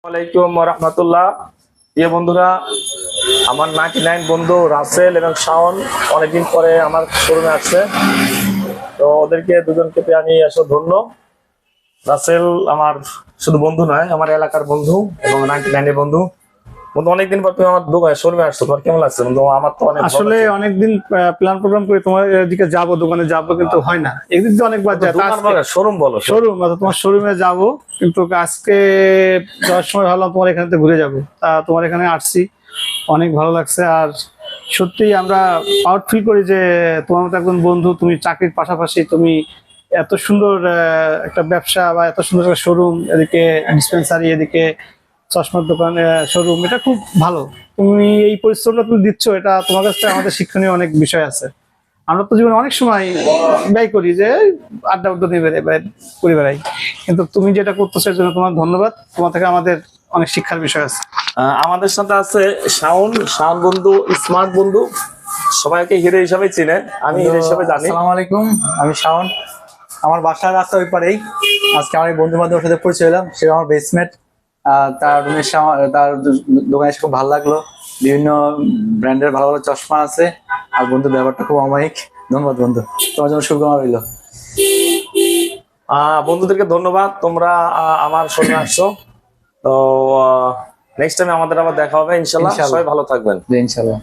ওয়ালাইকুম রহমতুল্লাহ। প্রিয় বন্ধুরা, আমার 99 বন্ধু রাসেল এবং শাওন অনেকদিন পরে আমার শোরুমে আসছে। তো ওদেরকে দুজনকে পেয়ে আমি আসলে ধন্য। রাসেল আমার শুধু বন্ধু নয়, আমার এলাকার বন্ধু এবং 99 এর বন্ধু। বন্ধু, অনেকদিন পর তুমি আমার দোকানে শোরুমে আসছো, তোমার কেমন লাগছে বন্ধু? আমার তো অনেক আসলে অনেকদিন প্ল্যান প্রোগ্রাম করে তোমার দিকে যাবো, দোকানে যাবো, কিন্তু হয় না। একদিন তো অনেকবার যায়। শোরুম বলো, শোরুম তোমার শোরুমে যাবো, কিন্তু আজকে যাওয়ার সময় ভাবলাম তোমার এখানে ঘুরে যাবো। তোমার এখানে আসছি, অনেক ভালো লাগছে। আর সত্যি আমরা প্রাউড ফিল করি যে তোমার মতো একজন বন্ধু, তুমি চাকরির পাশাপাশি তুমি এত সুন্দর একটা ব্যবসা বা এত সুন্দর একটা শোরুম, এদিকে ডিসপেন্সারি, এদিকে চশমার দোকান, শোরুম, এটা খুব ভালো। তুমি এই পরিশ্রমটা তুমি দিচ্ছ, এটা তোমার কাছ থেকে আমাদের শিক্ষণীয় অনেক বিষয় আছে। আমরা তো জীবনে অনেক সময় ব্যয় করি যে আড্ডা উড্ডা দিয়ে করে বেড়াই, কিন্তু তুমি যেটা করতেছো এর জন্য তোমার ধন্যবাদ। তোমার থেকে আমাদের অনেক শিক্ষার বিষয় আছে। আমাদের সাথে আছে শাওন। শাওন বন্ধু স্মার্ট বন্ধু, সবাইকে হিরো হিসাবে চিনে, আমি হিরো হিসাবে জানি। আসসালামু আলাইকুম, আমি শাওন। আমার বাসার রাস্তা ওই পারেই। আজকে আমার বন্ধু বান্ধবের সাথে পরিচয় হলাম, সে আমার বেসমেট। তার রুমের তার দোকানে এসে খুব ভালো লাগলো। বিভিন্ন ব্র্যান্ডের ভালো ভালো চশমা আছে। আর বন্ধুর ব্যাপারটা খুব অমায়িক। ধন্যবাদ বন্ধু, তোমার জন্য শুভকামনা রইল। বন্ধুদেরকে ধন্যবাদ, তোমরা আমার শোরুমে আসছো। তো নেক্সট টাইম আমাদের আবার দেখা হবে ইনশাল্লাহ। সবাই ভালো থাকবেন। ইনশাল্লাহ।